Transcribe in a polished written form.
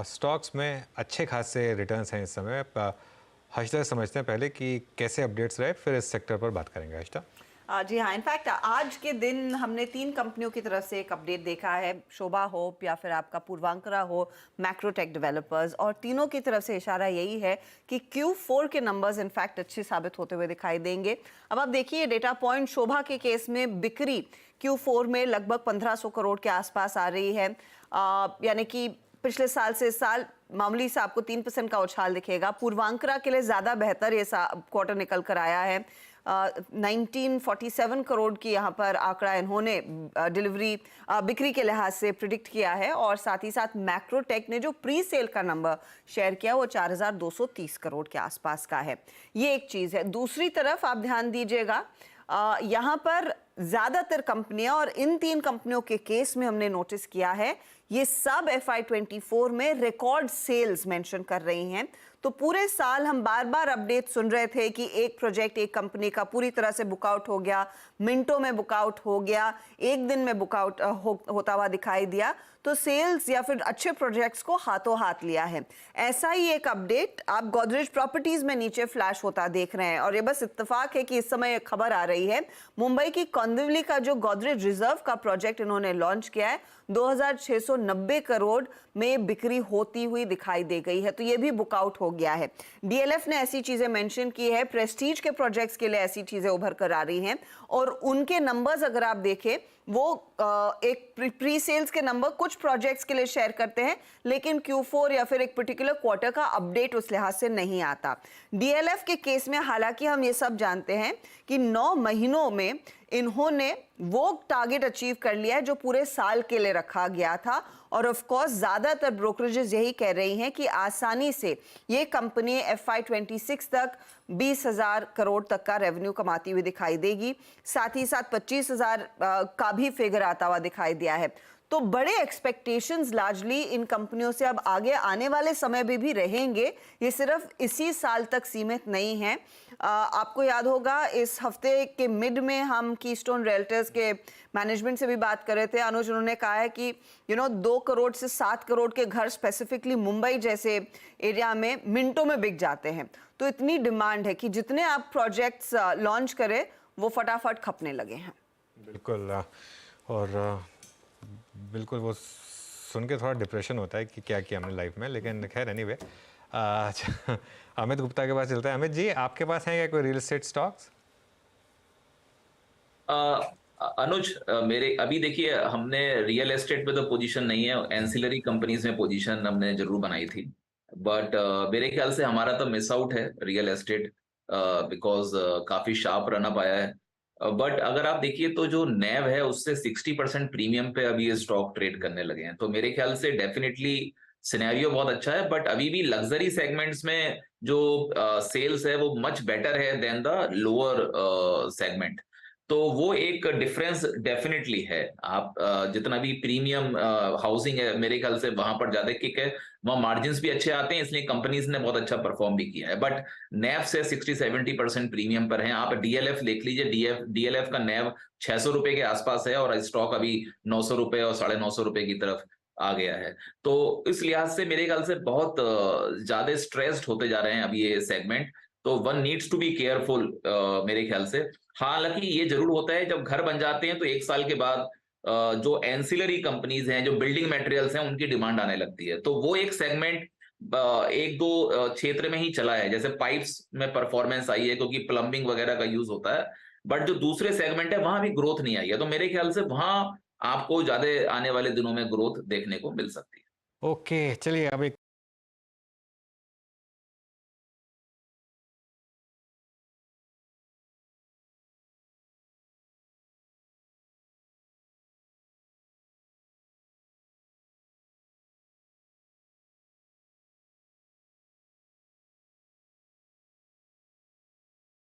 Stocks में अच्छे खासे रिटर्न्स हैं इस समय। हर्षदा समझते हैं पहले कि कैसे अपडेट्स रहे, फिर इस सेक्टर पर बात करेंगे। हर्षदा। जी हाँ, इनफैक्ट आज के दिन हमने 3 कंपनियों की तरफ से एक अपडेट देखा है, शोभा हो या फिर आपका पूर्वांकरा हो, मैक्रोटेक डेवलपर्स, और तीनों की तरफ से इशारा यही है कि Q4 के नंबर्स इनफैक्ट अच्छे साबित होते हुए दिखाई देंगे। अब आप देखिए डेटा पॉइंट, शोभा के केस में बिक्री Q4 में लगभग 1500 करोड़ के आसपास आ रही है, यानी कि पिछले साल से इस साल मामूली से आपको 3% का उछाल दिखेगा। पूर्वांकरा के लिए ज़्यादा बेहतर ये क्वार्टर निकल कर आया है। 1947 करोड़ की यहाँ पर आंकड़ा इन्होंने बिक्री के लिहाज से प्रिडिक्ट किया है, और साथ ही साथ मैक्रोटेक ने जो प्री सेल का नंबर शेयर किया वो 4230 करोड़ के आसपास का है। ये एक चीज़ है। दूसरी तरफ आप ध्यान दीजिएगा, यहाँ पर ज़्यादातर कंपनियां, और इन 3 कंपनियों के केस में हमने नोटिस किया है, ये सब FY24 में रिकॉर्ड सेल्स मेंशन कर रही हैं। तो पूरे साल हम बार बार अपडेट सुन रहे थे कि एक प्रोजेक्ट एक कंपनी का पूरी तरह से बुकआउट हो गया, मिनटों में बुकआउट हो गया, एक दिन में बुकआउट होता हुआ दिखाई दिया। तो सेल्स या फिर अच्छे प्रोजेक्ट्स को हाथों हाथ लिया है। ऐसा ही एक अपडेट आप गोदरेज प्रॉपर्टीज में नीचे फ्लैश होता देख रहे हैं, और ये बस इत्तेफाक है कि इस समय एक खबर आ रही है, मुंबई की कौंदिवली का जो गोदरेज रिजर्व का प्रोजेक्ट इन्होंने लॉन्च किया है, 2690 करोड़ में बिक्री होती हुई दिखाई दे गई है। तो ये भी बुकआउट हो गया है। DLF ने ऐसी चीजें मेंशन की है, प्रेस्टीज के प्रोजेक्ट्स के लिए ऐसी चीजें उभर कर आ रही हैं, और उनके नंबर्स अगर आप देखें वो एक प्री सेल्स के नंबर कुछ प्रोजेक्ट्स के लिए शेयर करते हैं, लेकिन Q4 या फिर एक पर्टिकुलर क्वार्टर का अपडेट उस लिहाज से नहीं आता। DLF के केस में हालांकि हम ये सब जानते हैं कि 9 महीनों में इन्होंने वो टारगेट अचीव कर लिया है जो पूरे साल के लिए रखा गया था, और ऑफ कोर्स ज्यादातर ब्रोकरेजेस यही कह रही हैं कि आसानी से ये कंपनी FY26 तक 20,000 करोड़ तक का रेवेन्यू कमाती हुई दिखाई देगी। साथ ही साथ 25,000 का भी फिगर आता हुआ दिखाई दिया है। तो बड़े एक्सपेक्टेशंस लार्जली इन कंपनियों से अब आगे आने वाले समय में भी रहेंगे, ये सिर्फ इसी साल तक सीमित नहीं है। आपको याद होगा इस हफ्ते के मिड में हम कीस्टोन रियल्टर्स के मैनेजमेंट से भी बात कर रहे थे। अनुज, उन्होंने कहा है कि 2 करोड़ से 7 करोड़ के घर स्पेसिफिकली मुंबई जैसे एरिया में मिनटों में बिक जाते हैं। तो इतनी डिमांड है कि जितने आप प्रोजेक्ट्स लॉन्च करें वो फटाफट खपने लगे हैं। बिल्कुल। और बिल्कुल वो सुन के थोड़ा डिप्रेशन होता है कि क्या किया हमने लाइफ में, लेकिन खैर एनीवे। अमित गुप्ता के पास चलते हैं। अमित जी, आपके पास हैं क्या कोई रियल एस्टेट स्टॉक्स? अनुज, मेरे अभी देखिए, हमने रियल एस्टेट पे तो पोजीशन नहीं है, एंसिलरी कंपनीज में पोजीशन हमने जरूर बनाई थी, बट मेरे ख्याल से हमारा तो मिस आउट है रियल एस्टेट, बिकॉज काफी शार्प रन अप आया है। बट अगर आप देखिए तो जो नैव है उससे 60% प्रीमियम पे अभी ये स्टॉक ट्रेड करने लगे हैं, तो मेरे ख्याल से डेफिनेटली सिनेरियो बहुत अच्छा है। बट अभी भी लग्जरी सेगमेंट्स में जो सेल्स है वो मच बेटर है देन द लोअर सेगमेंट, तो वो एक डिफरेंस डेफिनेटली है। आप जितना भी प्रीमियम हाउसिंग है मेरे ख्याल से वहां पर ज्यादा किक है, वहां मार्जिन्स भी अच्छे आते हैं, इसलिए कंपनीज ने बहुत अच्छा परफॉर्म भी किया है। बट नैव से 60-70% प्रीमियम पर है। आप DLF देख लीजिए, DLF का नैव 600 रुपए के आसपास है, और स्टॉक अभी 900 रुपए और 950 रुपए की तरफ आ गया है। तो इस लिहाज से मेरे ख्याल से बहुत ज्यादा स्ट्रेस्ड होते जा रहे हैं अभी ये सेगमेंट, तो one needs to be careful मेरे ख्याल से। हालांकि ये जरूर होता है जब घर बन जाते हैं तो 1 साल के बाद जो एंसिलरी कंपनीज हैं, जो बिल्डिंग मटेरियल्स हैं, उनकी डिमांड आने लगती है, तो वो एक सेगमेंट 1-2 क्षेत्र में ही चला है, जैसे पाइप्स में परफॉर्मेंस आई है क्योंकि प्लम्बिंग वगैरह का यूज होता है, बट जो दूसरे सेगमेंट है वहां भी ग्रोथ नहीं आई है, तो मेरे ख्याल से वहां आपको ज्यादा आने वाले दिनों में ग्रोथ देखने को मिल सकती है। ओके, चलिए अब एक